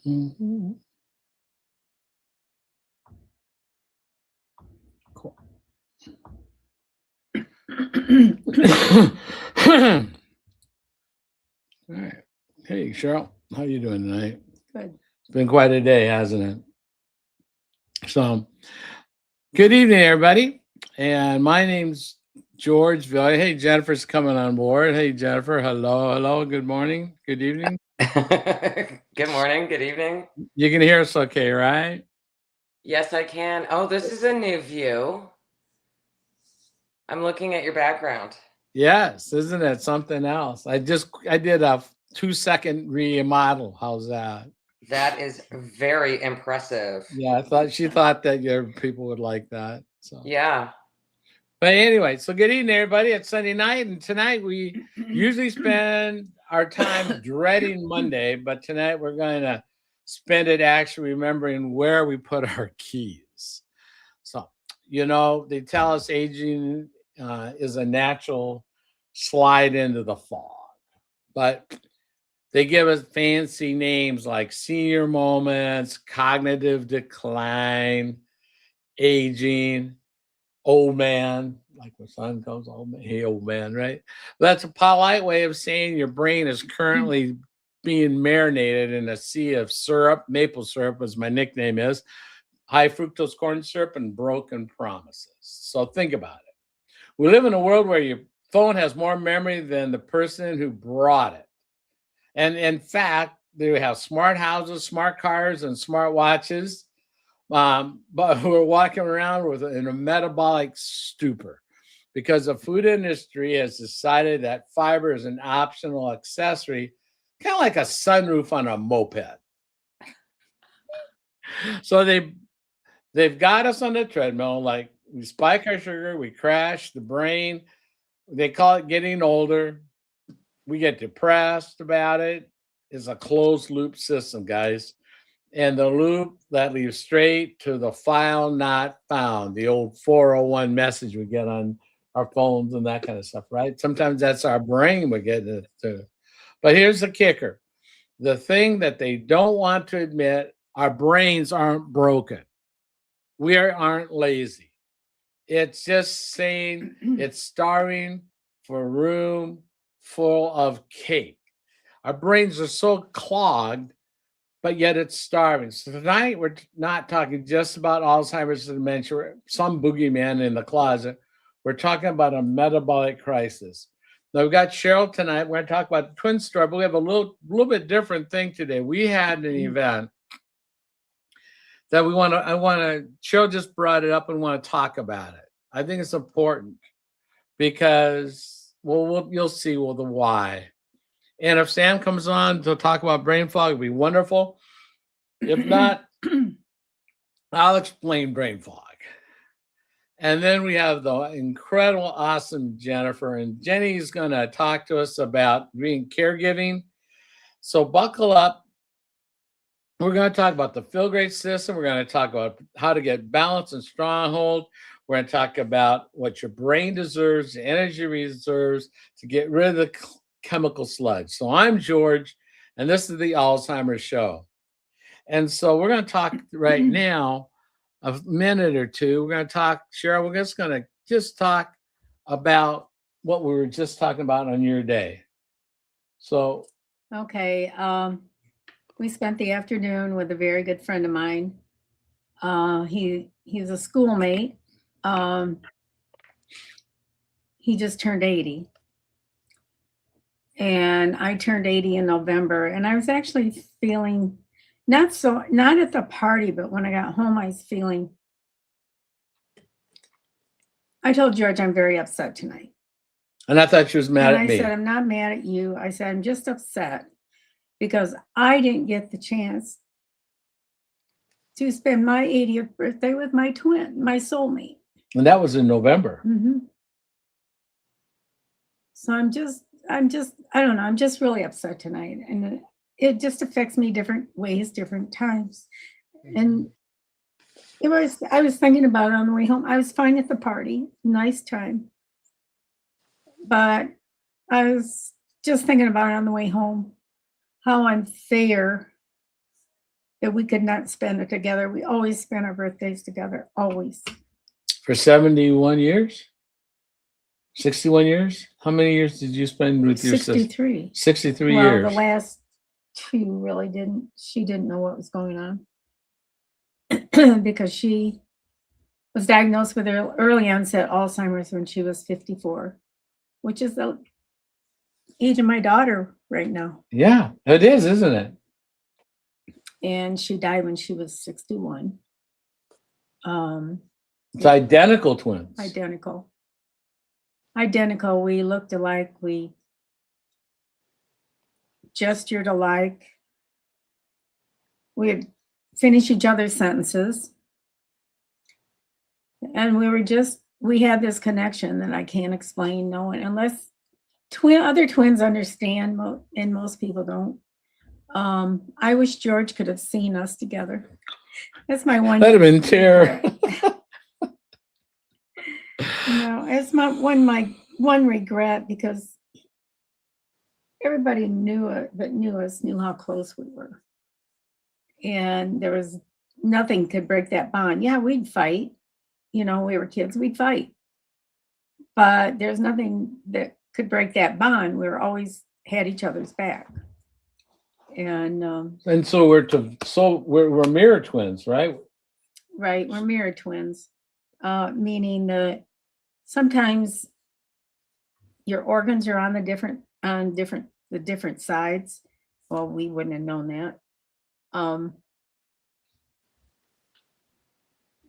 Mhm. Cool. All right. Hey, Cheryl, how you doing tonight? Good. It's been quite a day, hasn't it? So, good evening, everybody. And my name's George Villia. Hey, Jennifer's coming on board. Hey, Jennifer. Hello, hello. Good morning. Good evening. Good morning, good evening. You can hear us okay, right? Yes, I can. Oh, this is a new view. I'm looking at your background. Yes, isn't it something else? I did a 2-second remodel. How's that? That is very impressive. Yeah, she thought that your people would like that. So Yeah. but anyway, so good evening, everybody. It's Sunday night, and tonight we usually spend our time dreading Monday, but tonight we're going to spend it actually remembering where we put our keys. So, they tell us aging is a natural slide into the fog, but they give us fancy names like senior moments, cognitive decline, aging, old man, like when son comes, old man, hey, old man, right? That's a polite way of saying your brain is currently being marinated in a sea of syrup, maple syrup, as my nickname is, high fructose corn syrup, and broken promises. So think about it. We live in a world where your phone has more memory than the person who brought it. And in fact, they have smart houses, smart cars, and smart watches, but who are walking around in a metabolic stupor because the food industry has decided that fiber is an optional accessory, kind of like a sunroof on a moped. So they've got us on the treadmill, like we spike our sugar, we crash the brain. They call it getting older. We get depressed about it. It's a closed loop system, guys. And the loop that leads straight to the file not found, the old 401 message we get on our phones and that kind of stuff, right? Sometimes that's our brain we get it to. But here's the kicker, the thing that they don't want to admit, our brains aren't broken. We aren't lazy. It's just saying it's starving for a room full of cake. Our brains are so clogged, but yet it's starving. So tonight we're not talking just about Alzheimer's and dementia, some boogeyman in the closet. We're talking about a metabolic crisis. Now we've got Cheryl tonight. We're going to talk about the twin story, but we have a little bit different thing today. We had an event that Cheryl just brought it up and want to talk about it. I think it's important because, you'll see the why. And if Sam comes on to talk about brain fog, it'd be wonderful. If not, I'll explain brain fog. And then we have the incredible, awesome Jennifer. And Jenny's going to talk to us about being caregiving. So buckle up. We're going to talk about the Feel Great system. We're going to talk about how to get balance and stronghold. We're going to talk about what your brain deserves, the energy reserves to get rid of the chemical sludge. So I'm George, and this is the Alzheimer's Show. And so we're going to talk right now a minute or two. We're going to talk, Cheryl, we're just going to talk about what we were just talking about on your day. So. Okay. We spent the afternoon with a very good friend of mine. He's a schoolmate. He just turned 80. And I turned 80 in November. And I was actually feeling not at the party, but when I got home, I was feeling, I told George I'm very upset tonight. And I thought she was mad at me. I said, I'm not mad at you. I said, I'm just upset because I didn't get the chance to spend my 80th birthday with my twin, my soulmate. And that was in November. Mm-hmm. So I'm just, I don't know, I'm just really upset tonight. And it just affects me different ways, different times. And I was thinking about it on the way home. I was fine at the party, nice time. But I was just thinking about it on the way home, how unfair that we could not spend it together. We always spent our birthdays together, always. For 71 years? 61 years? How many years did you spend with your sister? 63. 63 Well, years. the last two really didn't. She didn't know what was going on because she was diagnosed with early onset Alzheimer's when she was 54, which is the age of my daughter right now. Yeah, it is, isn't it? And she died when she was 61. It's identical twins. Identical. Identical. We looked alike. We gestured alike. We had finished each other's sentences. And we had this connection that I can't explain. No one, unless other twins understand, and most people don't. I wish George could have seen us together. That's my one. That'd have been terror. No, it's my one regret, because everybody knew it, but knew how close we were. And there was nothing could break that bond. Yeah, we'd fight. We were kids, we'd fight. But there's nothing that could break that bond. We were always had each other's back. And so we're mirror twins, right? Right, we're mirror twins, meaning that sometimes your organs are on the different sides. Well, we wouldn't have known that.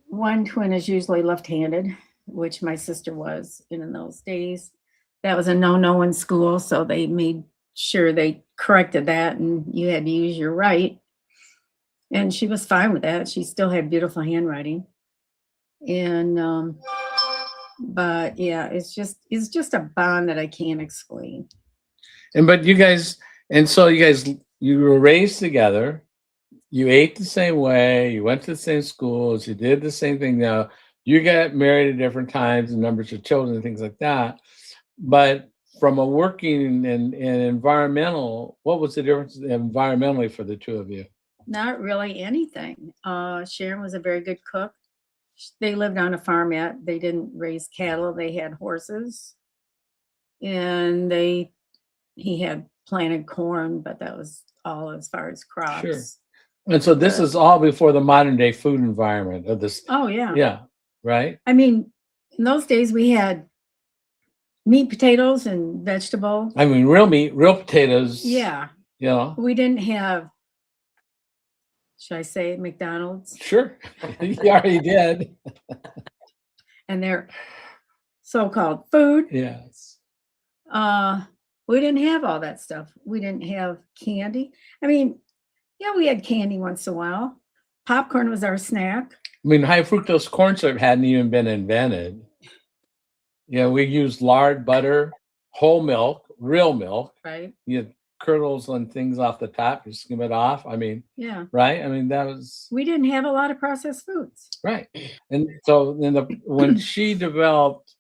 One twin is usually left-handed, which my sister was in those days. That was a no-no in school, so they made sure they corrected that, and you had to use your right. And she was fine with that. She still had beautiful handwriting. And but yeah, it's just a bond that I can't explain. But you guys you were raised together. You ate the same way. You went to the same schools. You did the same thing. Now you got married at different times and numbers of children and things like that. But from a working and environmental, what was the difference environmentally for the two of you? Not really anything. Sharon was a very good cook. They lived on a farmette. They didn't raise cattle. They had horses, and he had planted corn, but that was all as far as crops. Sure. And so this is all before the modern day food environment of this. Oh yeah. Yeah. Right. I mean, in those days we had meat, potatoes, and vegetable. I mean, real meat, real potatoes. Yeah. We didn't have, should I say, McDonald's? Sure. You already did. And their so-called food. Yes. We didn't have all that stuff. We didn't have candy. I mean, yeah, we had candy once in a while. Popcorn was our snack. I mean, high fructose corn syrup hadn't even been invented. We used lard, butter, whole milk, real milk. Right. You had kernels and things off the top. You skim it off. I mean, yeah. Right. I mean, that was. We didn't have a lot of processed foods. Right. And so when she developed,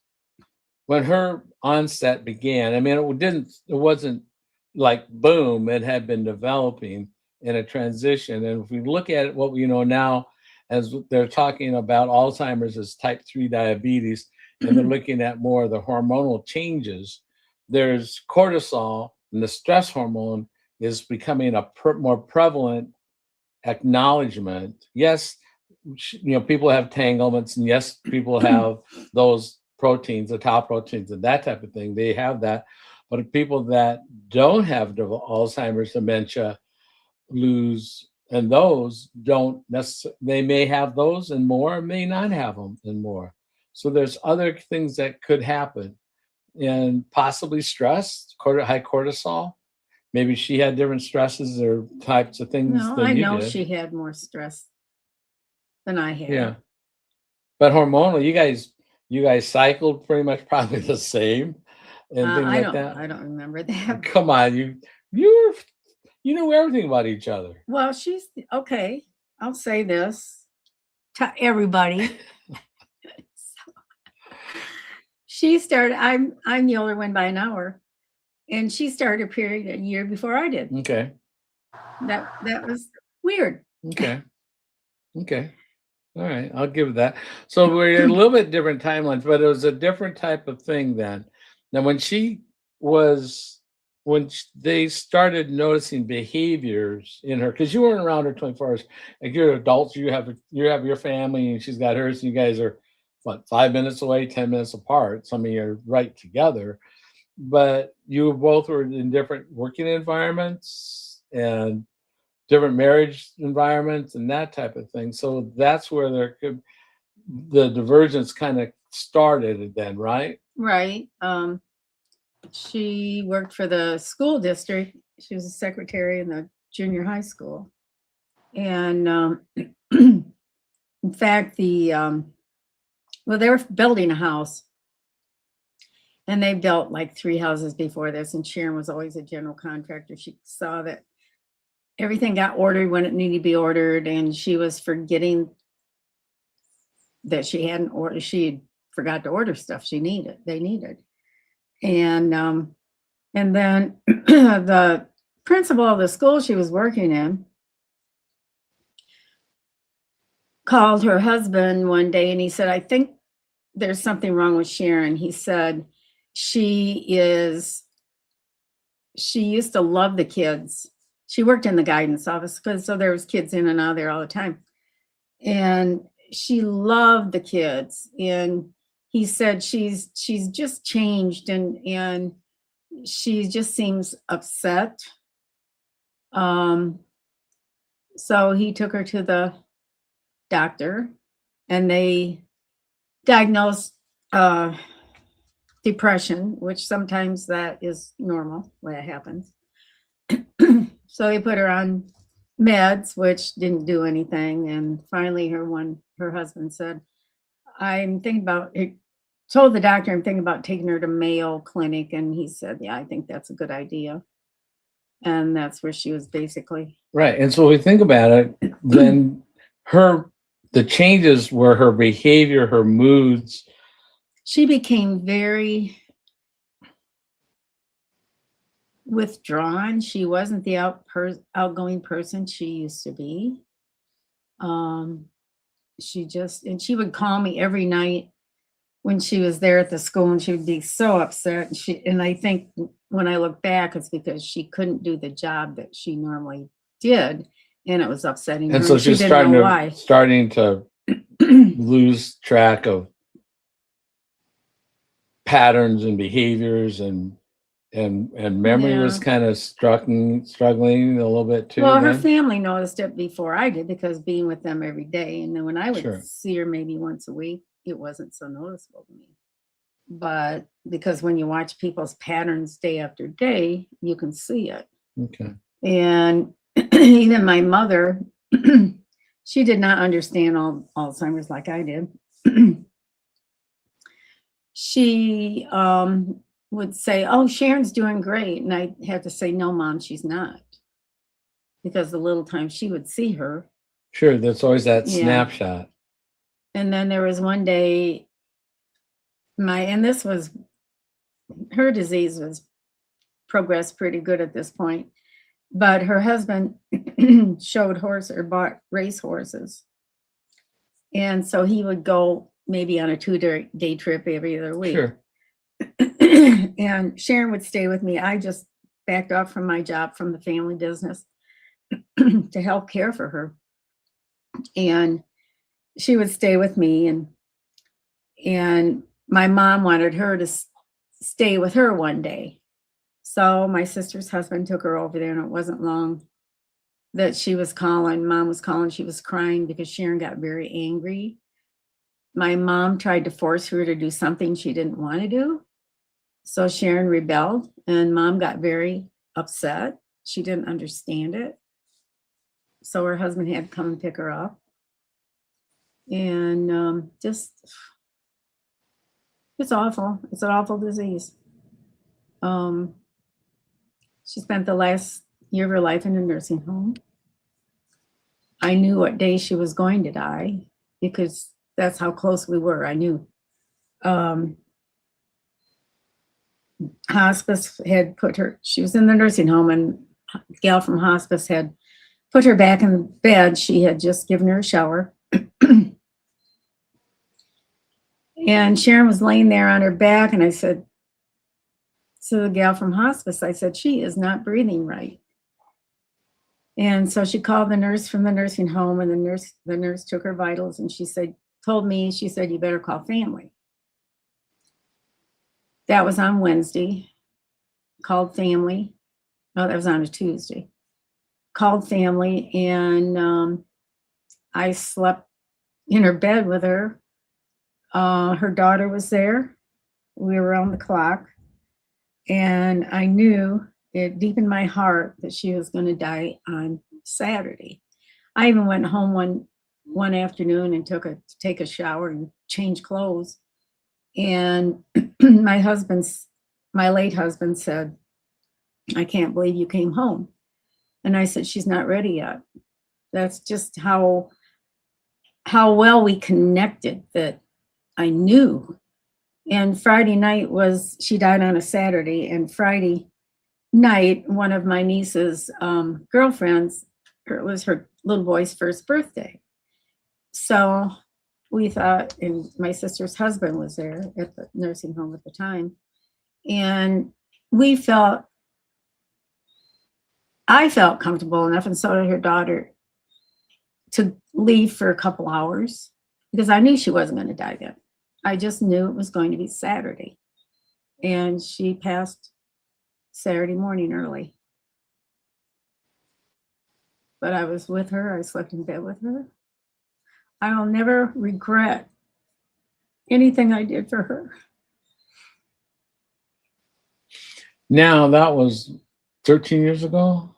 when her onset began, I mean, it wasn't like boom, it had been developing in a transition. And if we look at what we know now, as they're talking about Alzheimer's as type 3 diabetes, and they're looking at more of the hormonal changes, there's cortisol, and the stress hormone is becoming a more prevalent acknowledgement. Yes, people have tanglements, and yes, people have those proteins, the tau proteins, and that type of thing. They have that. But people that don't have Alzheimer's, dementia, lose, and those don't necessarily, they may have those and more, may not have them and more. So there's other things that could happen, and possibly stress, high cortisol. Maybe she had different stresses or types of things. No, I know she had more stress than I had. Yeah. But hormonally, you guys cycled pretty much probably the same and things like that. I don't remember that. Come on, you knew everything about each other. Well, she's okay. I'll say this to everybody. She started. I'm the older one by an hour, and she started a period a year before I did. Okay. That was weird. Okay. Okay. All right. I'll give it that. So we're a little bit different timelines, but it was a different type of thing then. Now, was, they started noticing behaviors in her, because you weren't around her 24 hours. Like you're adults, you have your family, and she's got hers, and you guys are what, 5 minutes away, 10 minutes apart. Some of you are right together, but you both were in different working environments and different marriage environments and that type of thing. So that's where the divergence kind of started then, right? Right. She worked for the school district. She was a secretary in the junior high school. And in fact, well, they were building a house. And they built like 3 houses before this. And Sharon was always a general contractor. She saw that everything got ordered when it needed to be ordered. And she was forgetting that she hadn't ordered. She forgot to order stuff they needed. And then the principal of the school she was working in called her husband one day, and he said, I think there's something wrong with Sharon. He said, she used to love the kids. She worked in the guidance office, so there was kids in and out of there all the time. And she loved the kids. And he said she's just changed, and she just seems upset. So he took her to the doctor, and they diagnosed depression, which sometimes that is normal when it happens. So they put her on meds, which didn't do anything. And finally, her husband said, told the doctor, I'm thinking about taking her to Mayo Clinic. And he said, yeah, I think that's a good idea. And that's where she was basically. Right. And so we think about it, then the changes were her behavior, her moods. She became very withdrawn. She wasn't the outgoing person she used to be. She would call me every night when she was there at the school, and she would be so upset. And I think when I look back, it's because she couldn't do the job that she normally did, and it was upsetting her. And so she she's didn't know why. starting to lose track of patterns and behaviors, and memory was kind of struggling a little bit too. Well, her family noticed it before I did, because being with them every day, and then when I would see her maybe once a week, it wasn't so noticeable to me. But because when you watch people's patterns day after day, you can see it. Okay. And even my mother, she did not understand Alzheimer's like I did. She would say, oh, Sharon's doing great. And I had to say, no, Mom, she's not. Because the little time she would see her. Sure, there's always that snapshot. And then there was one day, her disease was progressed pretty good at this point. But her husband bought race horses. And so he would go maybe on a 2-day trip every other week. Sure. And Sharon would stay with me. I just backed off from my job, from the family business, to help care for her. And she would stay with me, and my mom wanted her to stay with her one day. So my sister's husband took her over there, and it wasn't long that she was calling. Mom was calling. She was crying because Sharon got very angry. My mom tried to force her to do something she didn't want to do. So Sharon rebelled, and Mom got very upset. She didn't understand it. So her husband had to come and pick her up. And it's awful. It's an awful disease. She spent the last year of her life in a nursing home. I knew what day she was going to die, because that's how close we were. I knew. Hospice had she was in the nursing home, and the gal from hospice had put her back in bed. She had just given her a shower. And Sharon was laying there on her back, and I said to the gal from hospice, I said, she is not breathing right. And so she called the nurse from the nursing home, and the nurse took her vitals, and she said, you better call family. That was on Wednesday. Called family. No, that was on a Tuesday. Called family, and I slept in her bed with her. Her daughter was there. We were on the clock, and I knew it deep in my heart that she was going to die on Saturday. I even went home one afternoon and take a shower and change clothes. And my late husband said, I can't believe you came home. And I said, she's not ready yet. That's just how well we connected, that I knew. And Friday night she died on a Saturday, and Friday night, one of my niece's girlfriends, it was her little boy's first birthday. So we thought, and my sister's husband was there at the nursing home at the time, and I felt comfortable enough, and so did her daughter, to leave for a couple hours, because I knew she wasn't going to die then. I just knew it was going to be Saturday. And she passed Saturday morning early. But I was with her. I slept in bed with her. I will never regret anything I did for her. Now, that was 13 years ago?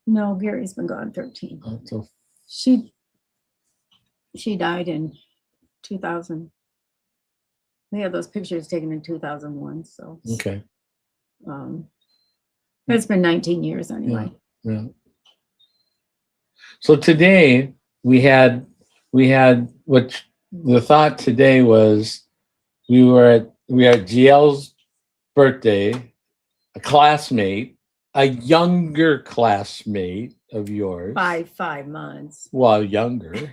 No, Gary's been gone 13. Oh, so She died in 2000. We have those pictures taken in 2001. So okay. It's been 19 years anyway. Yeah. So today we had what the thought today was, we were at GL's birthday, a classmate, a younger classmate of yours. By 5 months. Well, younger.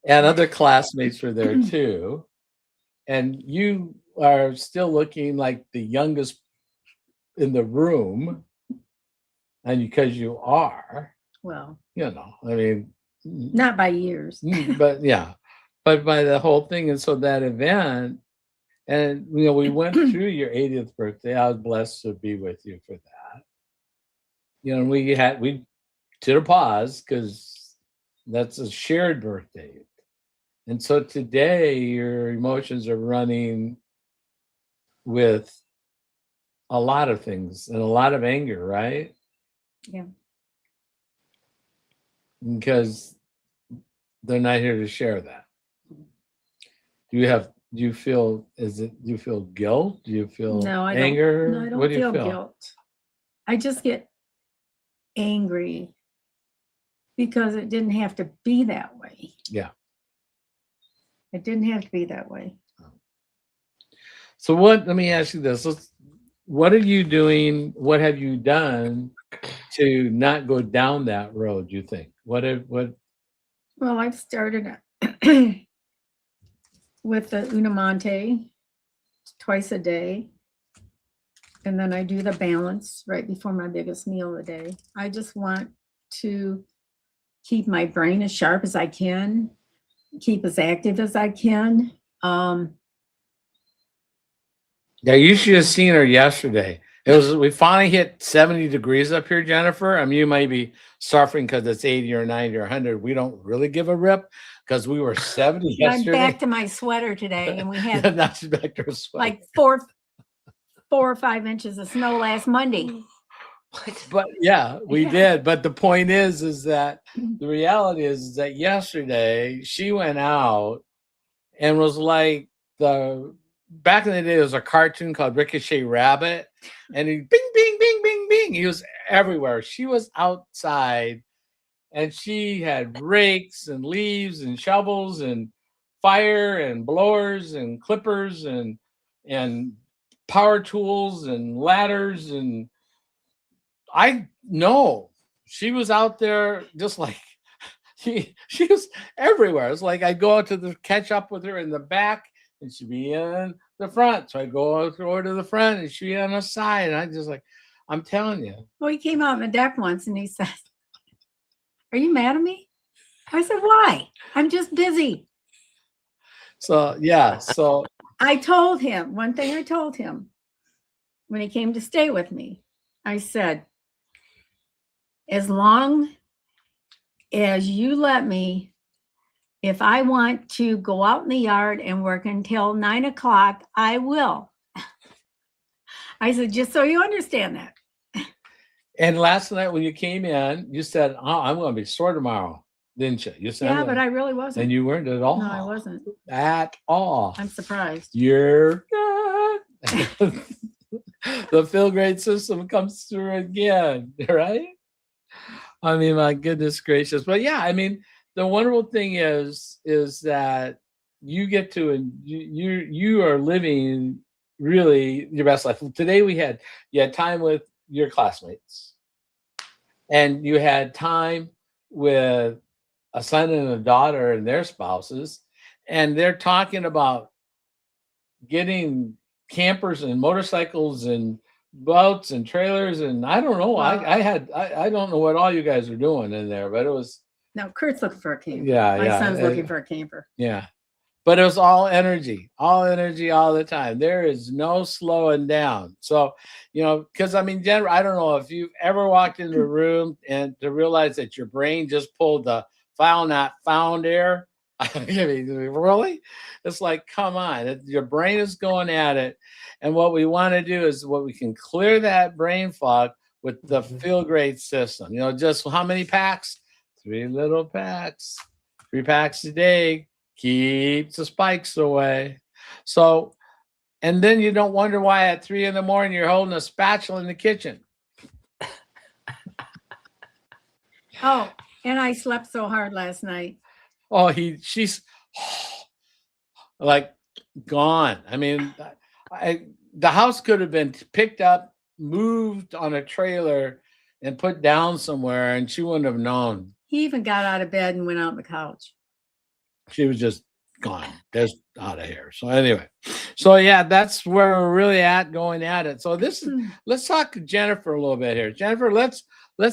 And other classmates were there too. And you are still looking like the youngest in the room. And because you are, Well, I mean, not by years. but yeah, but by the whole thing. And so that event, and we went through your 80th birthday. I was blessed to be with you for that. We did a pause because that's a shared birthday. And so today your emotions are running with a lot of things and a lot of anger, right? Yeah. Because they're not here to share that. Do you feel guilt? Do you feel anger? No, I don't What do you feel feel? guilt. I just get angry because it didn't have to be that way. Yeah. It didn't have to be that way. So let me ask you this. What are you doing? What have you done to not go down that road, you think? Well, I've started with the Unamante twice a day. And then I do the balance right before my biggest meal of the day. I just want to keep my brain as sharp as I can, keep as active as I can. Yeah, you should have seen her yesterday. We finally hit 70 degrees up here, Jennifer. I mean, you may be suffering because it's 80 or 90 or 100. We don't really give a rip because we were 70 yesterday. I'm back to my sweater today, and we had Now she's back to her sweater. like 4 or 5 inches of snow last Monday. But yeah, we did. But the point is that the reality is that yesterday she went out and was like back in the day, there was a cartoon called Ricochet Rabbit, and he bing, bing, bing, bing, bing. He was everywhere. She was outside, and she had rakes and leaves and shovels and fire and blowers and clippers and power tools and ladders. And I know she was out there just like she was everywhere. It's like I'd go out to the catch up with her in the back and she'd be in the front. So I'd go over to the front and she'd be on the side. And I just like, I'm telling you. Well, he came out on the deck once and he said, "Are you mad at me?" I said, "Why? I'm just busy." So yeah. So I told him, one thing I told him when he came to stay with me, I said, as long as you let me, if I want to go out in the yard and work until 9 o'clock, I will. I said, just so you understand that. and last night when you came in, you said, "Oh, I'm going to be sore tomorrow," didn't you? You said, Yeah, but I really wasn't. and you weren't at all. No, I wasn't. At all. I'm surprised. You're good. The feel great system comes through again, right? I mean, my goodness gracious. But yeah, I mean, the wonderful thing is that you get to, and you are living really your best life. Today you had time with your classmates, and you had time with a son and a daughter and their spouses, and they're talking about getting campers and motorcycles and boats and trailers, and I don't know. Wow. I don't know what all you guys are doing in there, but it was No, Kurt's looking for a camper. Yeah, My yeah, son's looking for a camper. yeah. But it was all energy all the time. There is no slowing down. So, because I mean, Jen, I don't know if you've ever walked into a room and to realize that your brain just pulled the file not found error. I mean, really? It's like, come on, your brain is going at it. And what we want to do is we can clear that brain fog with the feel great system. Just how many packs? 3 little packs, 3 packs a day. Keeps the spikes away. So, and then you don't wonder why at 3 a.m. you're holding a spatula in the kitchen. Oh, and I slept so hard last night. Oh, she's like gone. I mean, the house could have been picked up, moved on a trailer, and put down somewhere, and she wouldn't have known. He even got out of bed and went out on the couch. She was just gone. Just out of here. So anyway, yeah, that's where we're really going at it. So let's talk to Jennifer a little bit here. Jennifer, let's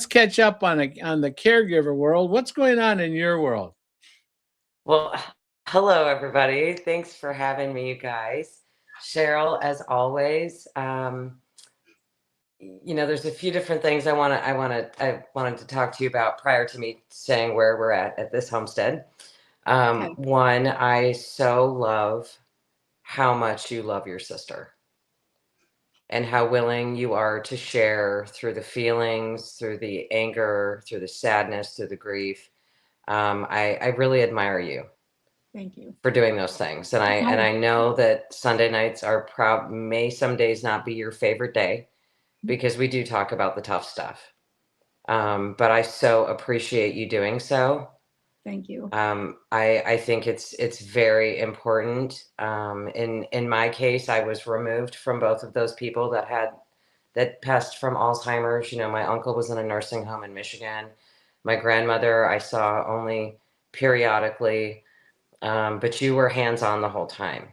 catch up on the caregiver world. What's going on in your world? Well, hello everybody. Thanks for having me, you guys. Cheryl, as always. There's a few different things I wanted to talk to you about prior to me saying where we're at this homestead. Okay. One, I so love how much you love your sister and how willing you are to share through the feelings, through the anger, through the sadness, through the grief. I really admire you. Thank you For doing those things. And I know that Sunday nights may some days not be your favorite day because we do talk about the tough stuff. But I so appreciate you doing so. Thank you. I think it's very important. In my case, I was removed from both of those people that passed from Alzheimer's. My uncle was in a nursing home in Michigan. My grandmother I saw only periodically, but you were hands-on the whole time.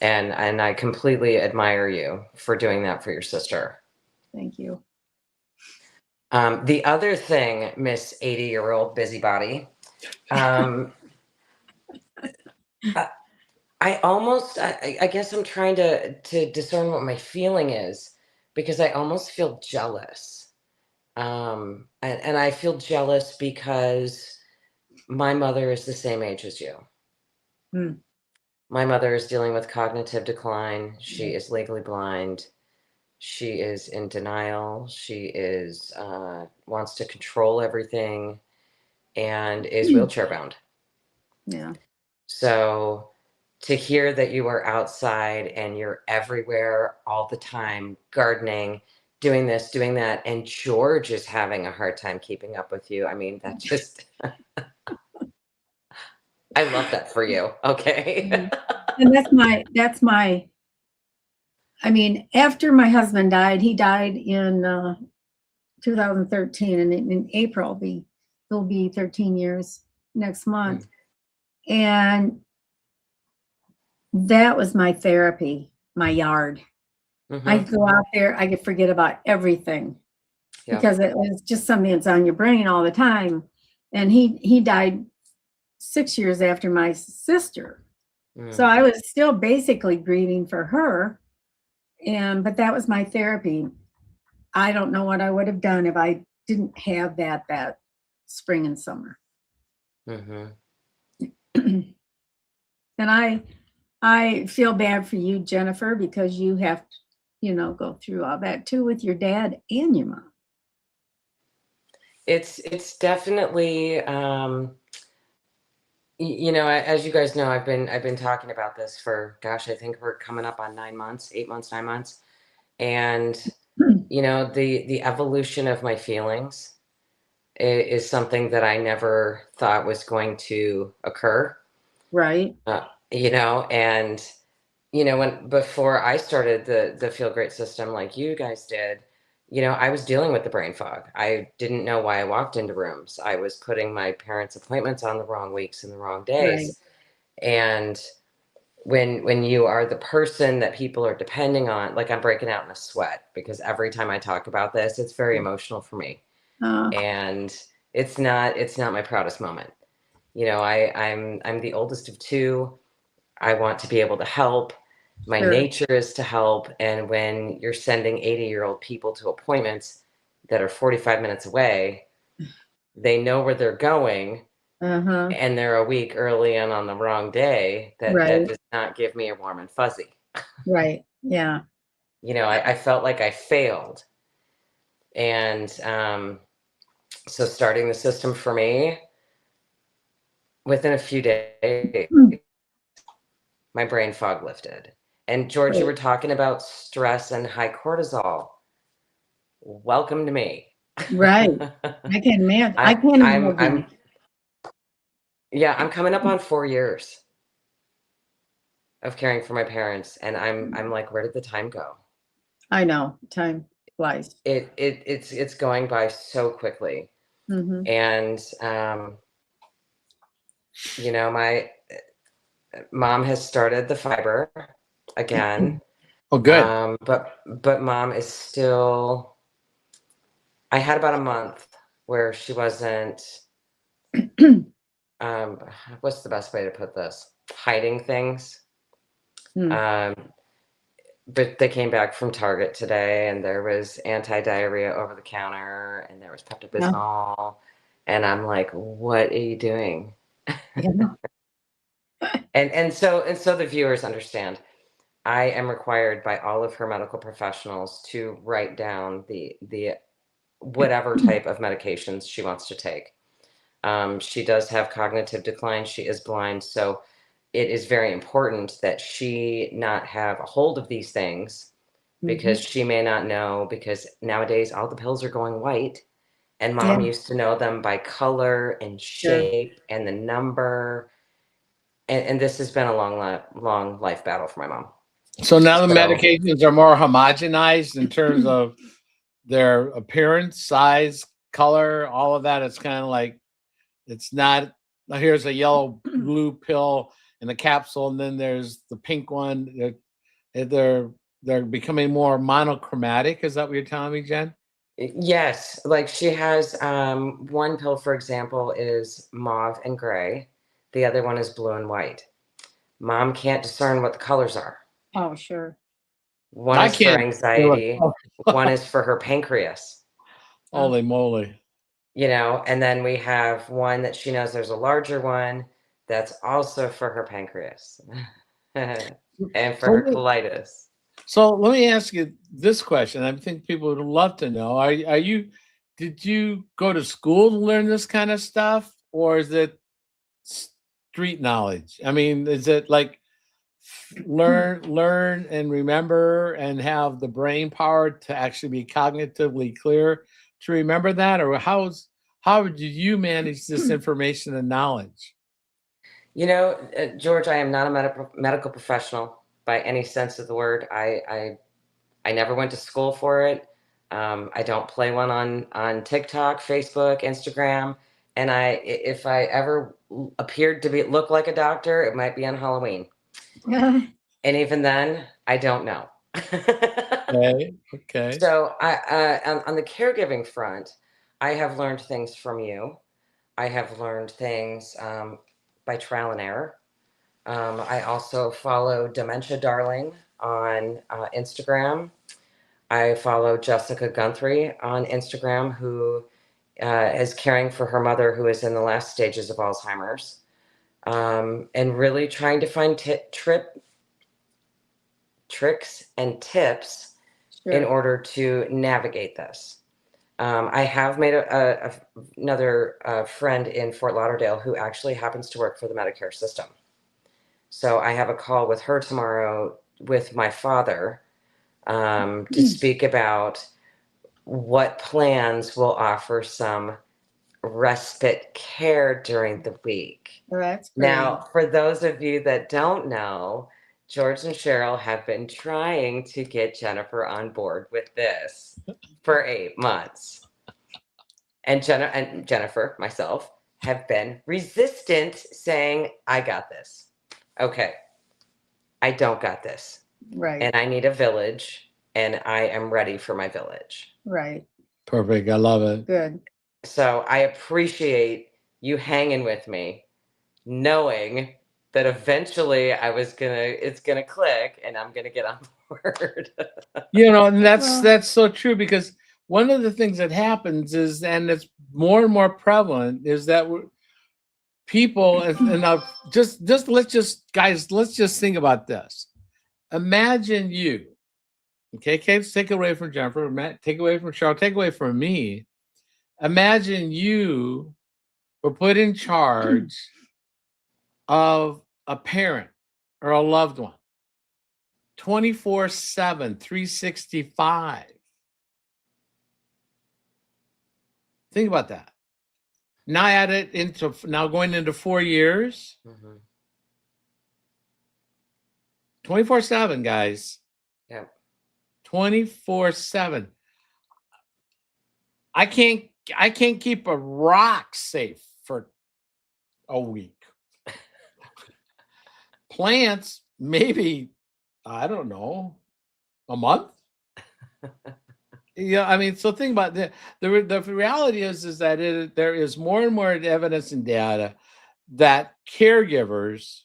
And I completely admire you for doing that for your sister. Thank you. The other thing, Miss 80-year-old busybody, I guess I'm trying to discern what my feeling is because I almost feel jealous. And I feel jealous because my mother is the same age as you. My mother is dealing with cognitive decline. She is legally blind. She is in denial. She wants to control everything and is wheelchair bound. Yeah. So to hear that you are outside and you're everywhere all the time, gardening, doing this, doing that, and George is having a hard time keeping up with you. I mean, that just, I love that for you. Okay. And I mean, after my husband died, he died in 2013, and in April it'll be 13 years next month. And that was my therapy, my yard. I Mhm. go out there, I could forget about everything Yeah. because it was just something that's on your brain all the time. And he died 6 years after my sister. So I was still basically grieving for her. But that was my therapy. I don't know what I would have done if I didn't have that spring and summer. Mhm. And I feel bad for you, Jennifer, because you have to, go through all that too with your dad and your mom. It's definitely as you guys know, I've been talking about this for, gosh, I think we're coming up on 9 months, 8 months, 9 months. And the evolution of my feelings is something that I never thought was going to occur. Right. And when before I started the Feel Great system like you guys did, I was dealing with the brain fog. I didn't know why I walked into rooms. I was putting my parents' appointments on the wrong weeks and the wrong Right. days. And when you are the person that people are depending on, like I'm breaking out in a sweat because every time I talk about this, it's very emotional for me. Uh, And it's not my proudest moment. I'm the oldest of two. I want to be able to help. My sure. nature is to help. And when you're sending 80-year-old people to appointments that are 45 minutes away, they know where they're going Uh-huh. and they're a week early and on the wrong day. That Right. does not give me a warm and fuzzy. Right. Yeah. I felt like I failed. And so starting the system for me, within a few days, Hmm. my brain fog lifted. And George, you Great. were talking about stress and high cortisol. Welcome to me. Right. I can imagine. I I, can't I'm, imagine. I'm, yeah, I'm coming up on 4 years of caring for my parents, and I'm like, where did the time go? I know. Time flies. It's going by so quickly, Mm-hmm. and my mom has started the fiber again, Oh, good. but mom is still. I had about a month where she wasn't. What's the best way to put this? Hiding things. Hmm. Um, but they came back from Target today, and there was anti-diarrhea over the counter, and there was Yeah. Pepto-Bismol, and I'm like, "What are you doing?" Yeah. And so the viewers understand. I am required by all of her medical professionals to write down the whatever type of medications she wants to take. She does have cognitive decline. She is blind, so it is very important that she not have a hold of these things Mm-hmm. because she may not know, because nowadays all the pills are going white, and Yeah. mom used to know them by color and Sure. shape and the number. And this has been a long life battle for my mom. So now the So medications are more homogenized in terms of their appearance, size, color, all of that. It's kind of like it's not. Here's a yellow blue pill in a capsule, and then there's the pink one. They're becoming more monochromatic. Is that what you're telling me, Jen? yes, like she has one pill, for example, is mauve and gray. The other one is blue and white. Mom can't discern what the colors are. Oh, sure. One I is for can't do it. anxiety, one is for her pancreas, Holy moly! and then we have one that she knows there's a larger one that's also for her pancreas and for So, her colitis. so let me ask you this question. I think people would love to know: Are you? Did you go to school to learn this kind of stuff, or is it street knowledge? I mean, is it like learn and remember and have the brain power to actually be cognitively clear to remember that, or how did you manage this information and knowledge? George, I am not a medical professional by any sense of the word. I never went to school for it. I don't play one on TikTok, Facebook, Instagram. And if I ever appeared to look like a doctor, it might be on Halloween. And even then, I don't know. Okay. So on the caregiving front, I have learned things from you. I have learned things by trial and error. I also follow Dementia Darling on Instagram. I follow Jessica Guthrie on Instagram, who is caring for her mother, who is in the last stages of Alzheimer's, and really trying to find tricks and tips in Sure. order to navigate this. I have made another friend in Fort Lauderdale who actually happens to work for the Medicare system. So I have a call with her tomorrow with my father to speak about what plans will offer some respite care during the week. Well, that's great. Now, for those of you that don't know, George and Cheryl have been trying to get Jennifer on board with this for 8 months. And Jennifer, myself, have been resistant, saying, I got this. Okay, I don't got this. Right. And I need a village, and I am ready for my village. Right. Perfect. I love it. Good. So I appreciate you hanging with me, knowing that eventually it's gonna click and I'm gonna get on board. And Well- that's so true, because one of the things that happens is, and it's more and more prevalent, is that people, and now let's just think about this. Imagine you, okay, take away from Jennifer, take away from Cheryl, take away from me. Imagine you were put in charge of a parent or a loved one 24/7, 365. Think about that. Now going into 4 years, 24/7, guys. Yeah. 24/7. I can't keep a rock safe for a week. Plants, maybe, I don't know, a month. Yeah, I mean, so think about the reality is that there is more and more evidence and data that caregivers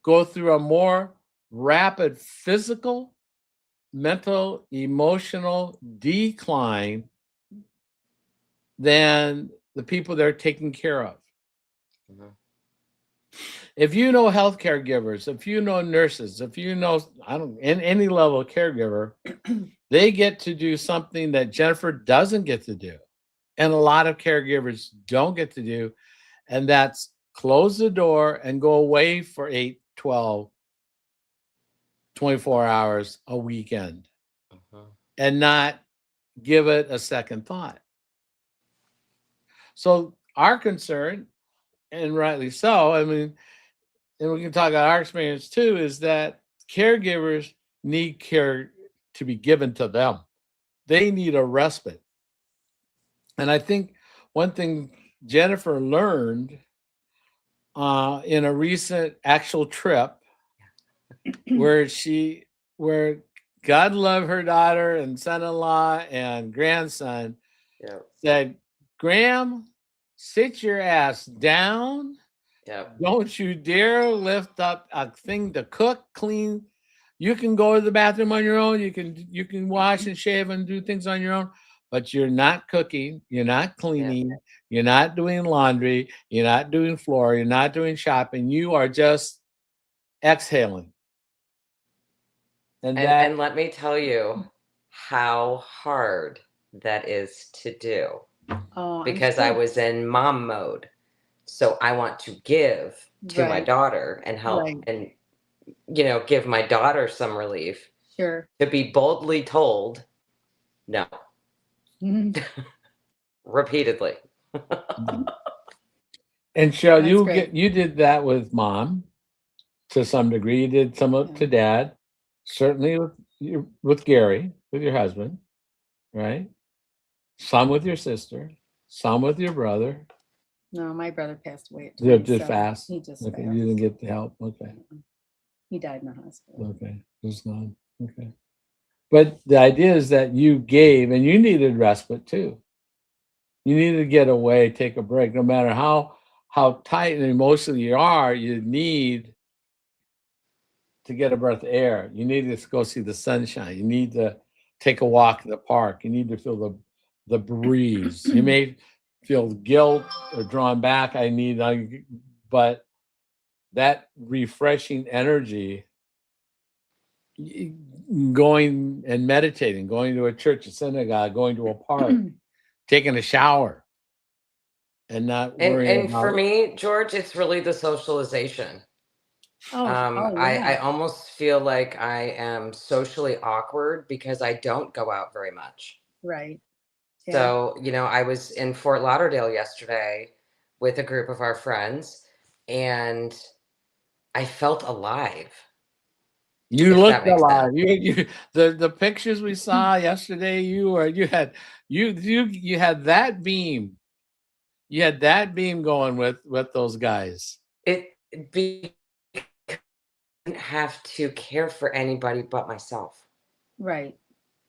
go through a more rapid physical, mental, emotional decline than the people they're taking care of. If you know healthcare givers, if you know nurses, if you know, any level of caregiver, they get to do something that Jennifer doesn't get to do, and a lot of caregivers don't get to do, and that's close the door and go away for 8, 12, 24 hours a weekend and not give it a second thought. So our concern, and rightly so, I mean, and we can talk about our experience too, is that caregivers need care to be given to them. They need a respite. And I think one thing Jennifer learned in a recent actual trip where God love her daughter and son-in-law and grandson, said, Graham, sit your ass down. Don't you dare lift up a thing to cook, clean. You can go to the bathroom on your own. You can wash and shave and do things on your own, but you're not cooking. You're not cleaning. You're not doing laundry. You're not doing floor. You're not doing shopping. You are just exhaling. And let me tell you how hard that is to do. Because I was in mom mode. So I want to give to my daughter and help and, give my daughter some relief. Sure. To be boldly told, no. Repeatedly. And Cheryl, you did that with mom to some degree. You did some to dad, certainly with Gary, with your husband, right? Some with your sister, some with your brother. No, my brother passed away at They're just 27. fast. He just Okay, passed. you didn't get the help. Okay, He died in the hospital. okay, there's none. Okay, but the idea is that you gave, and you needed respite too. You needed to get away, take a break. No matter how tight and emotional you are, you need to get a breath of air. You need to go see the sunshine. You need to take a walk in the park. You need to feel the breeze. You may feel guilt or drawn back. But that refreshing energy, going and meditating, going to a church, a synagogue, going to a park, taking a shower, and not worrying And for about. me, George, it's really the socialization. Oh, I yeah. almost feel like I am socially awkward because I don't go out very much. Right. Yeah. So, I was in Fort Lauderdale yesterday with a group of our friends, and I felt alive, You if that looked makes alive. sense. The pictures we saw yesterday, you had that beam. You had that beam going with those guys. It be didn't have to care for anybody but myself. Right.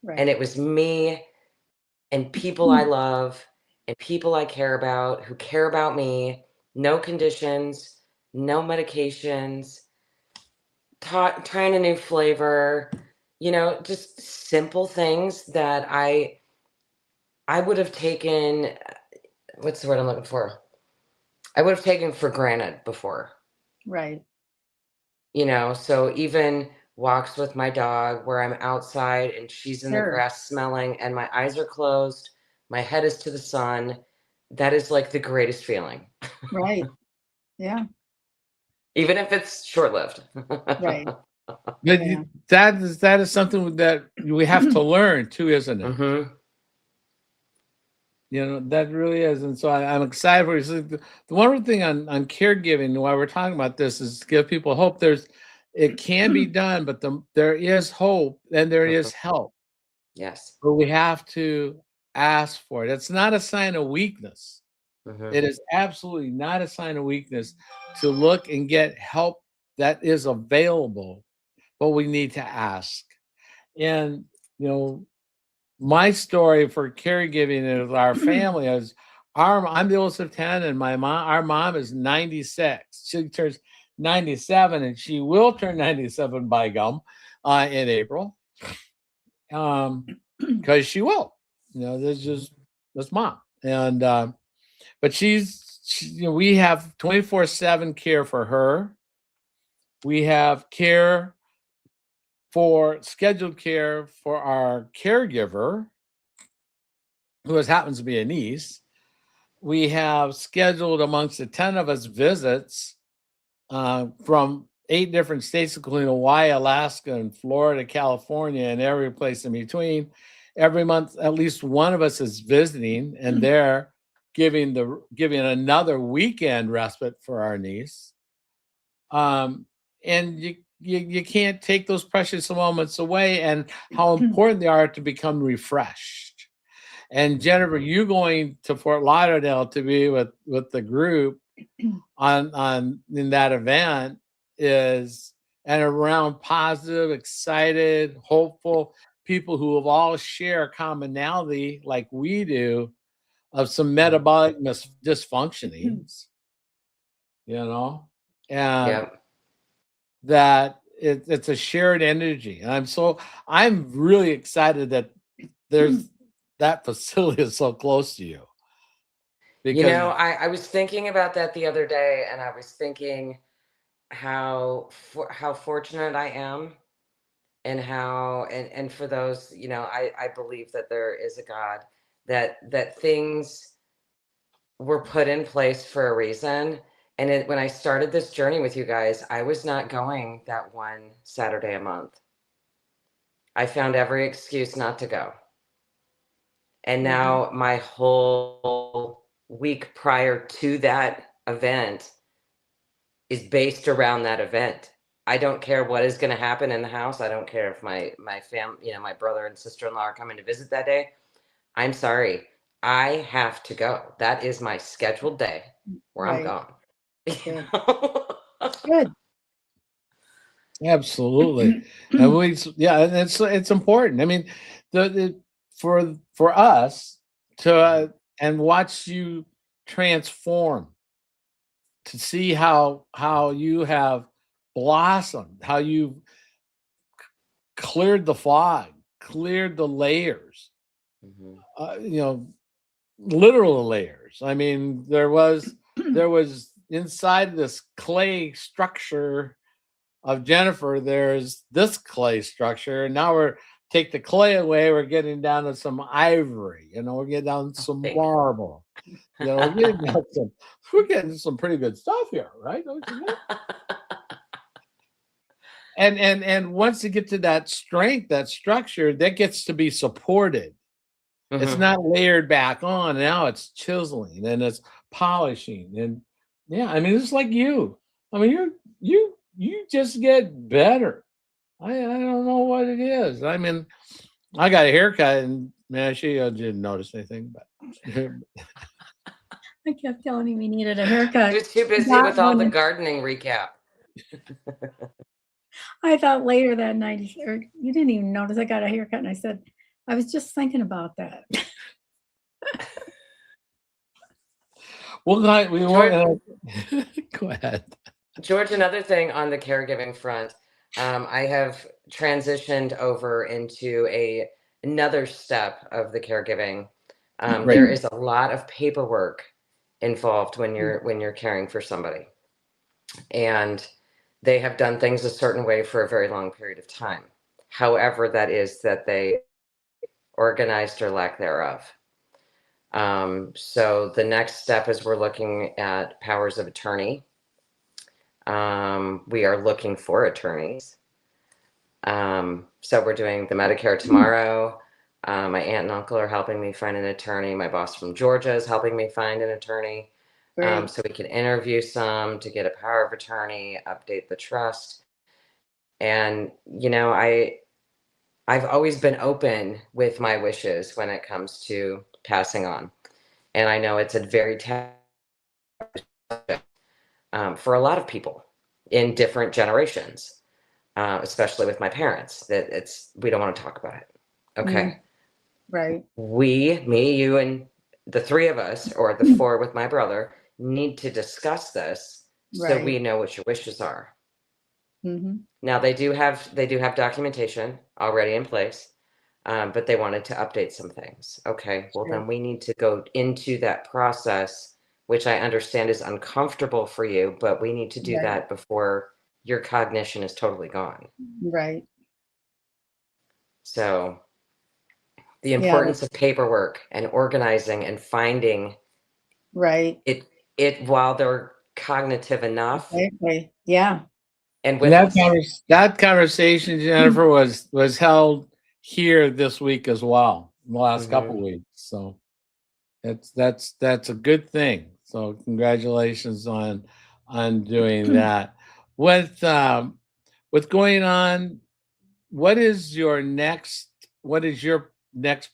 Right. And it was me and people I love and people I care about who care about me. No conditions, no medications, trying a new flavor, just simple things that I would have taken. What's the word I'm looking for? I would have taken for granted before. Right. So even walks with my dog where I'm outside and she's in the Sure. grass smelling and my eyes are closed, my head is to the sun. That is like the greatest feeling. Right. Yeah. Even if it's short-lived. Right. But Yeah. that is something that we have to learn too, isn't it? Mm-hmm. That really is. And so I'm excited for you. So the wonderful thing on caregiving, why we're talking about this, is to give people hope. It can be done, but there is hope and there is help. Yes. But we have to ask for it. It's not a sign of weakness. Mm-hmm. It is absolutely not a sign of weakness to look and get help that is available, but we need to ask. And, my story for caregiving is our family is I'm the oldest of 10, and our mom is 96. She turns 97, and she will turn 97 by gum in April. Because she will. That's mom. And but we have 24/7 care for her. We have scheduled care for our caregiver, who happens to be a niece. We have scheduled amongst the 10 of us visits from 8 different states, including Hawaii, Alaska, and Florida, California, and every place in between. Every month, at least one of us is visiting, and they're giving another weekend respite for our niece. And you can't take those precious moments away, and how important they are to become refreshed. And Jennifer, you going to Fort Lauderdale to be with the group on in that event is and around positive, excited, hopeful people who have all share a commonality like we do of some metabolic dysfunctionings, and Yeah. that it's a shared energy. And I'm really excited that there's that facility is so close to you. Because I was thinking about that the other day, and I was thinking how fortunate I am, and and for those, I believe that there is a God, that things were put in place for a reason. And when I started this journey with you guys, I was not going that one Saturday a month. I found every excuse not to go. And now my whole week prior to that event is based around that event. I don't care what is going to happen in the house. I don't care if my family, my brother and sister-in-law are coming to visit that day. I'm sorry. I have to go. That is my scheduled day where I'm Right. gone. You Good. know? Good. Absolutely. And and it's important. I mean, the for us to and watch you transform, to see how you have blossomed, how you've cleared the fog, cleared the layers, Mhm. you know, literal layers. I mean, there was inside this clay structure of Jennifer, there's this clay structure, and now we're take the clay away, we're getting down to some ivory, we're getting down to Oh, some thank you. marble, we're getting some pretty good stuff here, right? Don't you think? And once you get to that strength, that structure, that gets to be supported. It's Mhm. not layered back on. Now it's chiseling and it's polishing. And yeah, I mean, it's like you. I mean, you just get better. I don't know what it is. I mean, I got a haircut and man, she didn't notice anything, but I kept telling him he needed a haircut. You're too busy Got with all the one. gardening recap. I thought later that night, or you didn't even notice I got a haircut. And I said, I was just thinking about that. we George, won't. Go ahead. George, another thing on the caregiving front, I have transitioned over into another step of the caregiving. Right. There is a lot of paperwork involved when you're caring for somebody, and they have done things a certain way for a very long period of time. However, that is that they organized or lack thereof. So the next step is we're looking at powers of attorney. We are looking for attorneys. So we're doing the Medicare tomorrow. My aunt and uncle are helping me find an attorney. My boss from Georgia is helping me find an attorney. Great. So we can interview some to get a power of attorney, update the trust. And, I've always been open with my wishes when it comes to passing on. And I know it's a very taboo for a lot of people in different generations, especially with my parents. That we don't want to talk about it. Okay, Right. me, you, and the three of us, or the four with my brother, need to discuss this so Right. we know what your wishes are. Mm-hmm. Now they do have documentation already in place, but they wanted to update some things. Okay, well Sure. then we need to go into that process, which I understand is uncomfortable for you, but we need to do Right. that before your cognition is totally gone. Right. So the Yeah. importance of paperwork and organizing and finding Right. it while they're cognitive enough Exactly. Yeah. and And with us. that conversation, Jennifer, was held here this week as well, in the last couple Mhm. weeks. So that's a good thing. So congratulations on doing that. With going on, what is your next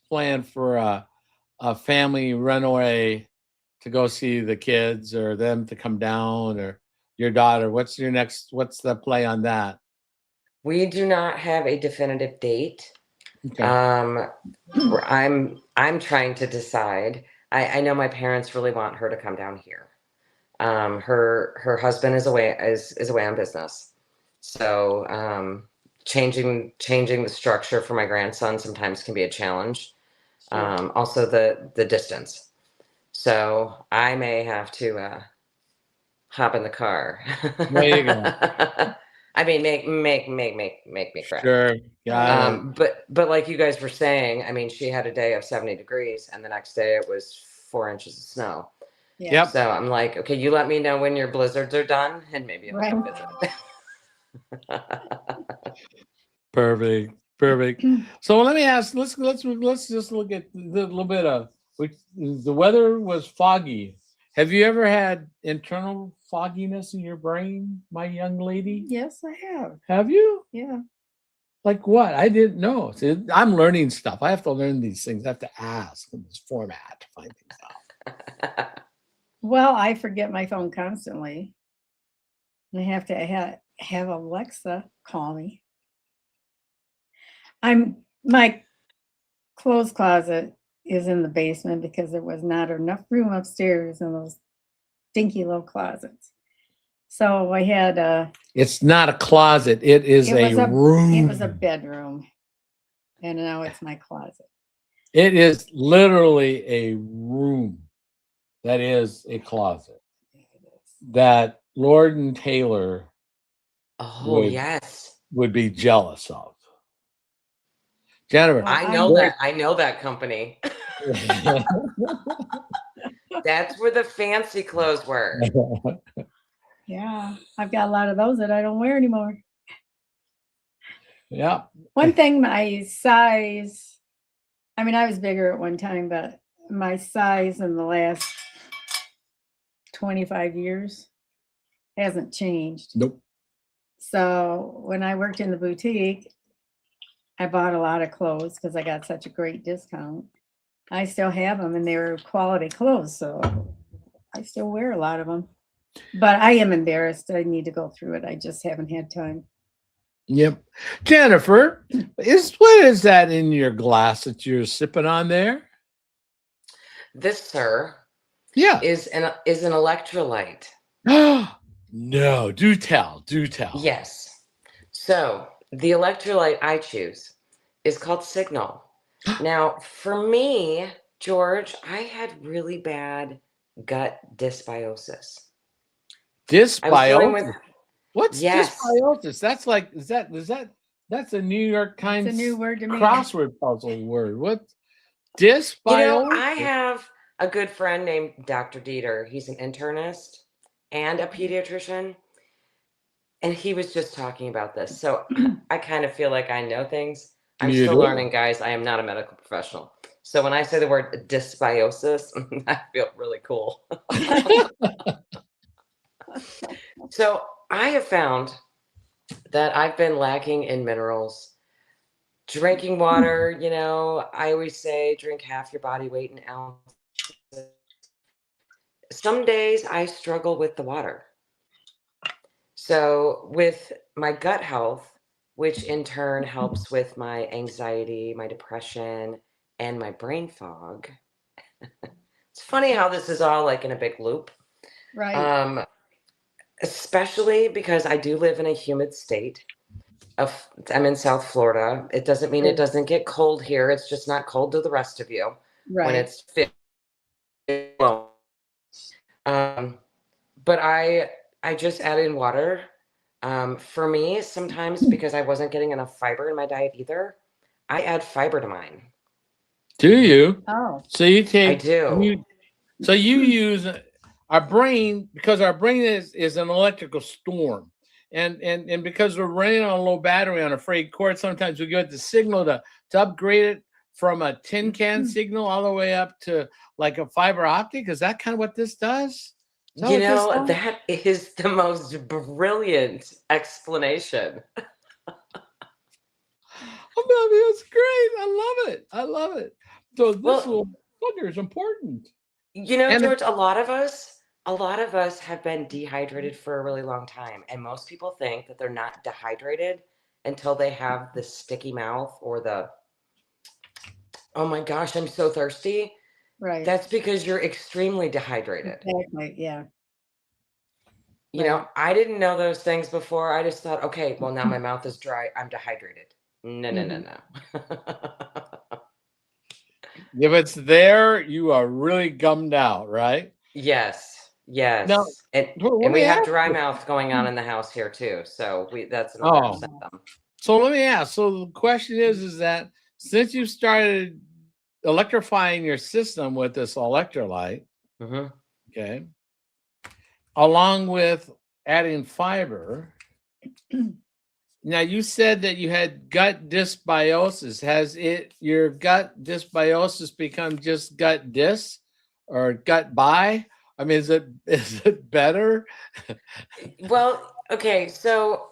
plan for a family runaway to go see the kids or them to come down or your daughter? What's the play on that? We do not have a definitive date. Okay. Um, I'm trying to decide. I know my parents really want her to come down here. Her husband is away on business, so changing the structure for my grandson sometimes can be a challenge. Sure. Also the distance. So I may have to hop in the car. There you go. I mean, make me cry. Sure. Got Right. it. But like you guys were saying, I mean, she had a day of 70 degrees, and the next day it was 4 inches of snow. Yeah. Yep. So I'm like, okay, you let me know when your blizzards are done, and maybe I'll Right. come visit. Perfect. Perfect. So let me ask. Let's just look at the little bit of the weather was foggy. Have you ever had internal fogginess in your brain, my young lady? Yes, I have. Have you? Yeah. Like what? I didn't know. See, I'm learning stuff. I have to learn these things. I have to ask in this format to find things out. Well, I forget my phone constantly. And I have to have Alexa call me. My clothes closet is in the basement because there was not enough room upstairs in those dinky little closets. So I had It's not a closet. It is a room. It was a bedroom. And now it's my closet. It is literally a room that is a closet that Lord and Taylor Oh, yes. would be jealous of. Jennifer, I know that. I know that company. That's where the fancy clothes were. Yeah, I've got a lot of those that I don't wear anymore. Yeah. One thing, my size, I mean, I was bigger at one time, but my size in the last 25 years hasn't changed. Nope. So when I worked in the boutique, I bought a lot of clothes because I got such a great discount. I still have them and they were quality clothes, so I still wear a lot of them. But I am embarrassed. I need to go through it. I just haven't had time. Yep. Jennifer, what is that in your glass that you're sipping on there? This, sir, Yeah. is an electrolyte. No, do tell. Yes. So the electrolyte I choose is called Signal. Now, for me, George, I had really bad gut dysbiosis. Dysbiosis. What's Yes. dysbiosis? That's like that's a New York Times It's a new word to me. crossword puzzle word. What dysbiosis? I have a good friend named Dr. Dieter. He's an internist and a pediatrician. And he was just talking about this. So I kind of feel like I know things. I'm You still do. learning, guys. I am not a medical professional. So when I say the word dysbiosis, I feel really cool. So I have found that I've been lacking in minerals. Drinking water, I always say drink half your body weight in ounces. Some days I struggle with the water. So with my gut health, which in turn helps with my anxiety, my depression, and my brain fog. It's funny how this is all like in a big loop. Right. Especially because I do live in a humid state. I'm in South Florida. It doesn't mean it doesn't get cold here. It's just not cold to the rest of you when it's 50. But I just add in water. For me, sometimes because I wasn't getting enough fiber in my diet either, I add fiber to mine. Do you? Oh. So you take. I do. So you use our brain, because our brain is an electrical storm. And because we're running on a low battery on a frayed cord, sometimes we get the signal to upgrade it from a tin can signal all the way up to like a fiber optic. Is that kind of what this does? That is the most brilliant explanation. I mean, it's great. I love it. So this little sugar is important. George, a lot of us have been dehydrated for a really long time. And most people think that they're not dehydrated until they have the sticky mouth or the, oh my gosh, I'm so thirsty. Right. That's because you're extremely dehydrated. Exactly. Yeah. I didn't know those things before. I just thought, okay, well, now my mouth is dry. I'm dehydrated. No. If it's there, you are really gummed out, right? Yes. Now, and we have dry mouth going on in the house here too. So that's another symptom. So let me ask. So the question is that since you started electrifying your system with this electrolyte, okay, along with adding fiber, now you said that you had gut dysbiosis. Has your gut dysbiosis become just gut dys or gut bi? I mean, is it better? Well, okay, so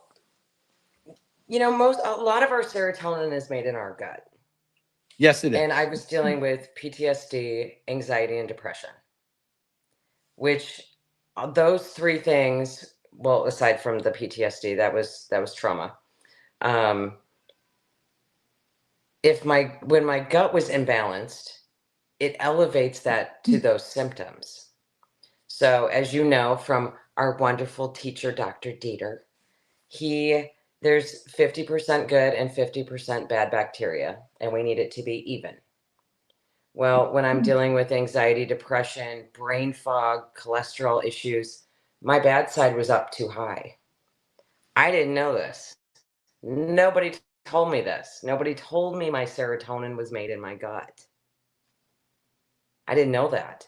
You know, a lot of our serotonin is made in our gut. Yes, it is. And I was dealing with PTSD, anxiety, and depression, which those three things, well, aside from the PTSD, that was trauma. When my gut was imbalanced, it elevates that to those symptoms. So, as you know from our wonderful teacher, Dr. Dieter, there's 50% good and 50% bad bacteria, and we need it to be even. Well, when I'm dealing with anxiety, depression, brain fog, cholesterol issues, my bad side was up too high. I didn't know this. Nobody told me this. Nobody told me my serotonin was made in my gut. I didn't know that.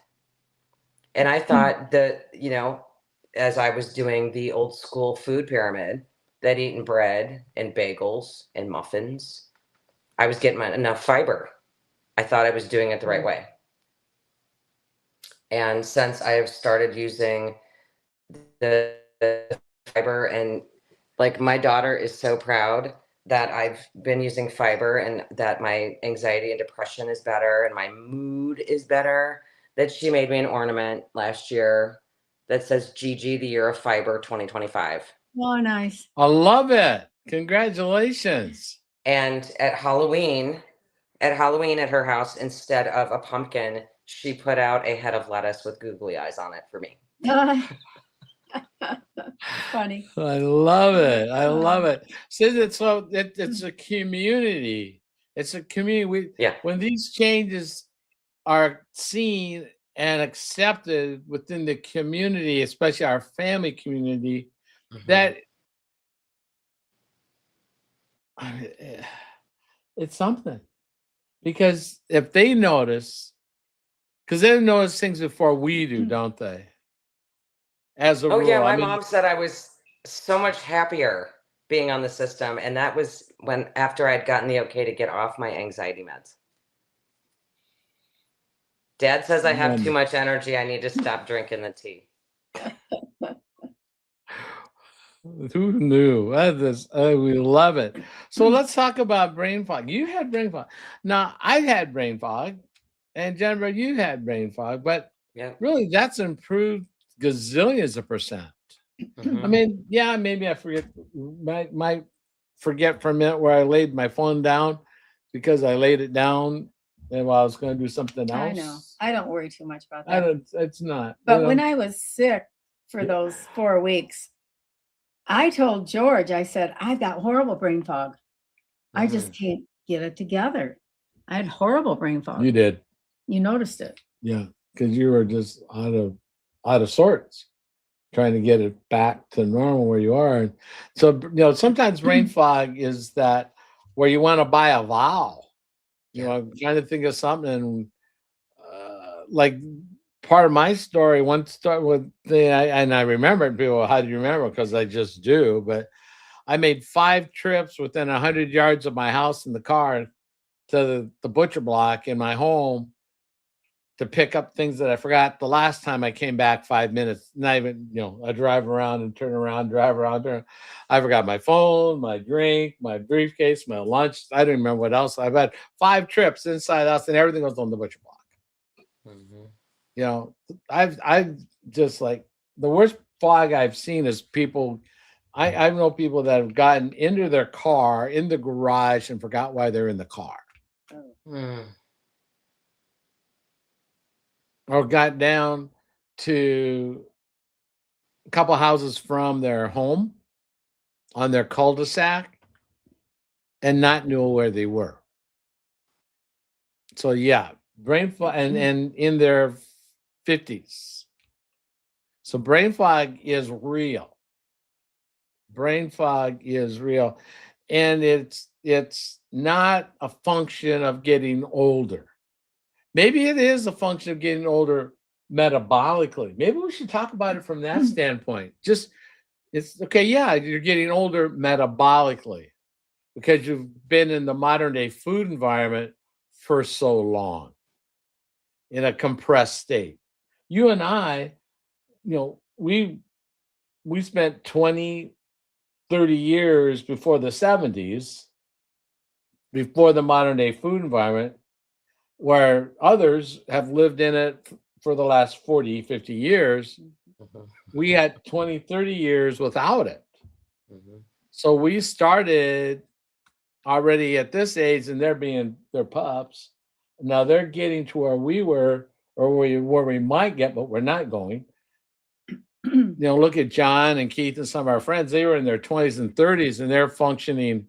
And I thought that, as I was doing the old school food pyramid, that eating bread and bagels and muffins, I was getting enough fiber. I thought I was doing it the right way. And since I have started using the fiber, and like my daughter is so proud that I've been using fiber and that my anxiety and depression is better and my mood is better, that she made me an ornament last year that says Gigi, the year of fiber 2025. Oh, nice. I love it. Congratulations. And at Halloween at her house, instead of a pumpkin, she put out a head of lettuce with googly eyes on it for me. Funny. I love it. I love it. So it's a community. It's a community. When these changes are seen and accepted within the community, especially our family community, that it's something. Because if they notice, because they notice things before we do, don't they? As a rule. Yeah, my mom said I was so much happier being on the system, and that was after I'd gotten the okay to get off my anxiety meds. Dad says I have too much energy. I need to stop drinking the tea. Who knew? We love it. So let's talk about brain fog. You had brain fog. Now, I had brain fog, and Jennifer, you had brain fog, but really that's improved gazillions of percent. I mean, yeah, maybe I might forget for a minute where I laid my phone down because I laid it down and while I was going to do something else. I know. I don't worry too much about that. It's not. But when I was sick for those 4 weeks, I told George, I said, I've got horrible brain fog. I just can't get it together. I had horrible brain fog. You did. You noticed it. Yeah, because you were just out of sorts, trying to get it back to normal where you are. And so, sometimes brain fog is that where you want to buy a vowel. I'm trying to think of something like part of my story. One story with I remember it. People, how do you remember? Because I just do. But I made 5 trips within 100 yards of my house in the car to the butcher block in my home to pick up things that I forgot the last time I came back 5 minutes. Not even, I drive around and turn around, drive around. I forgot my phone, my drink, my briefcase, my lunch. I don't remember what else. I've had 5 trips inside the house and everything was on the butcher block. I've just like the worst fog I've seen is people. I know people that have gotten into their car in the garage and forgot why they're in the car. Or got down to a couple houses from their home on their cul-de-sac and not knew where they were. So brain fog and in their 50s. So brain fog is real. Brain fog is real. And it's not a function of getting older. Maybe it is a function of getting older metabolically. Maybe we should talk about it from that standpoint. It's okay. Yeah, you're getting older metabolically because you've been in the modern day food environment for so long in a compressed state. You and I, we spent 20 30 years before the 70s, before the modern day food environment, where others have lived in it for the last 40, 50 years. Mhm. We had 20, 30 years without it. Mhm. So we started already at this age, and they're pups. Now they're getting to where we were, or where we might get, but we're not going. Look at John and Keith and some of our friends. They were in their 20s and 30s, and they're functioning.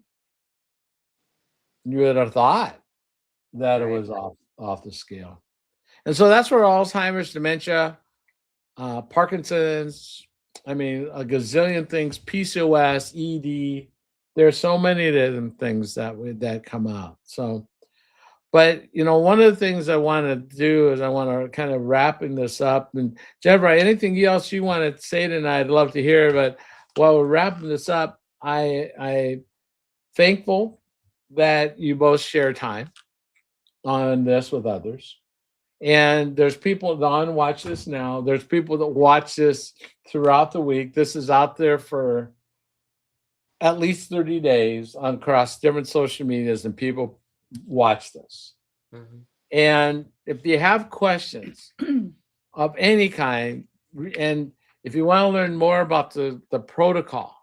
You would have thought that it Right. was off the scale. And so that's where Alzheimer's, dementia, Parkinson's, I mean, a gazillion things, PCOS, ED. There's so many of them things that come out. So, but one of the things I want to do is I want to kind of wrapping this up. And Jennifer, anything else you want to say tonight? I'd love to hear. But while we're wrapping this up, I thankful that you both share time on this with others. And there's people that on watch this now. There's people that watch this throughout the week. This is out there for at least 30 days across different social medias, and people watch this. Mhm. And if you have questions of any kind, and if you want to learn more about the protocol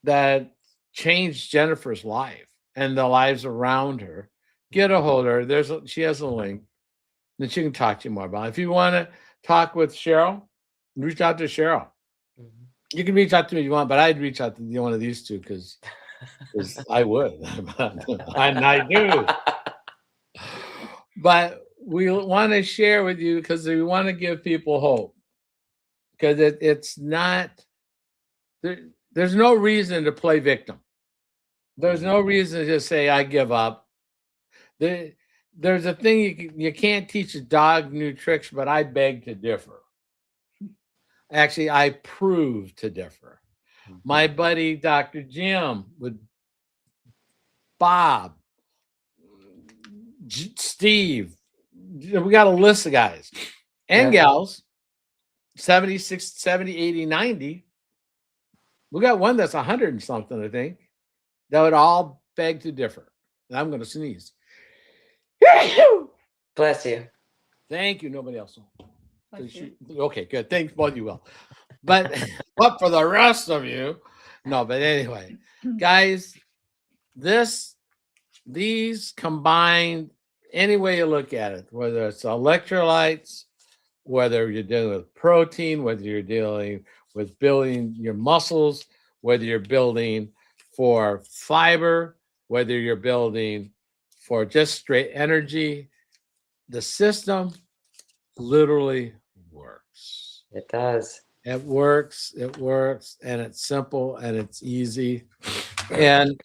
that changed Jennifer's life and the lives around her, get a hold of her. She has a link that she can talk to you more about. If you want to talk with Cheryl, reach out to Cheryl. Mhm. You can reach out to me if you want, but I'd reach out to one of these two because I would. And I do. But we want to share with you because we want to give people hope. Because it's not, there's no reason to play victim. There's no reason to just say, I give up. There's a thing you can't teach a dog new tricks, but I beg to differ. Actually, I prove to differ. My buddy, Dr. Jim, with Bob, Steve, we got a list of guys and Yeah. gals, 70, 60, 70, 80, 90. We got one that's 100 and something, I think, that would all beg to differ. And I'm going to sneeze. Bless you. Thank you. Nobody else will. Bless you. Okay, good. Thanks, both you will. But for the rest of you, no. But anyway, guys, these combined, any way you look at it, whether it's electrolytes, whether you're dealing with protein, whether you're dealing with building your muscles, whether you're building for fiber, whether you're building for just straight energy, the system literally works. It does. It works, and it's simple and it's easy. And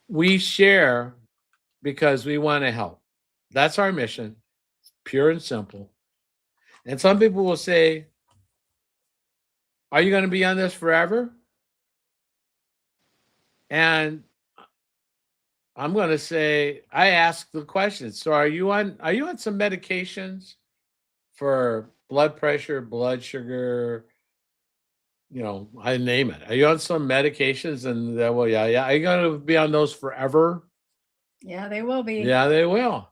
we share because we want to help. That's our mission, pure and simple. And some people will say, are you going to be on this forever? And I'm going to say, I ask the question. So are you on some medications for blood pressure, blood sugar, I name it. Are you on some medications? And well, yeah. Are you going to be on those forever? Yeah, they will be. Yeah, they will.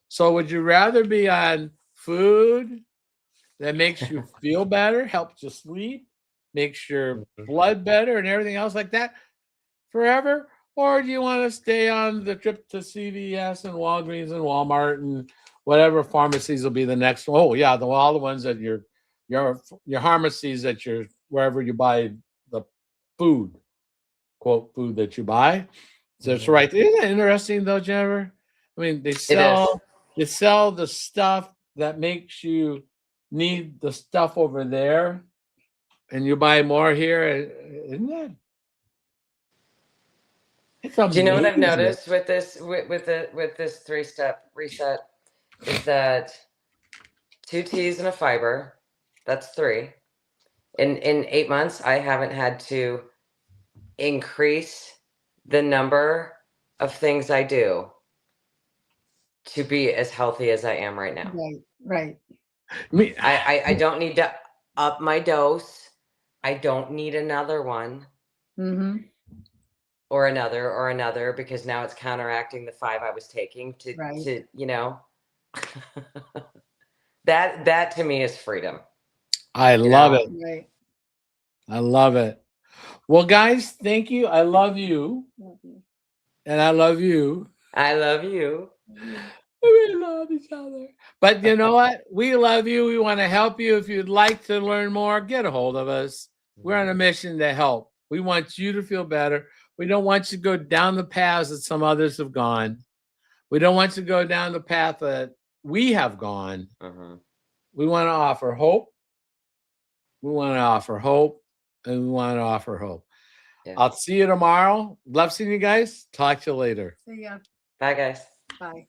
So would you rather be on food that makes you feel better, helps you sleep, makes your blood better and everything else like that forever? Or do you want to stay on the trip to CVS and Walgreens and Walmart and whatever pharmacies will be the next one? Oh, yeah, all the ones that your pharmacies that you're wherever you buy the food, quote, food that you buy. So it's right. Isn't that interesting though, Jennifer? I mean, they sell the stuff that makes you need the stuff over there, and you buy more here. Isn't that? Do you know what I've noticed with this with this 3-step reset is that 2 teas and a fiber, that's 3. In 8 months, I haven't had to increase the number of things I do to be as healthy as I am right now. Right. I don't need to up my dose. I don't need another one Mm-hmm. or another because now it's counteracting the 5 I was taking Right. to, you know. That to me is freedom. I You love know? it. Right. I love it. Well, guys, thank you. I love you. Love you. And I love you. I love you. We love each other. But you know what? We love you. We want to help you. If you'd like to learn more, get a hold of us. We're on a mission to help. We want you to feel better. We don't want you to go down the paths that some others have gone. We don't want you to go down the path that we have gone. Mhm. We want to offer hope. We want to offer hope. And we want to offer hope. Yeah. I'll see you tomorrow. Love seeing you guys. Talk to you later. See ya. Bye, guys. Bye.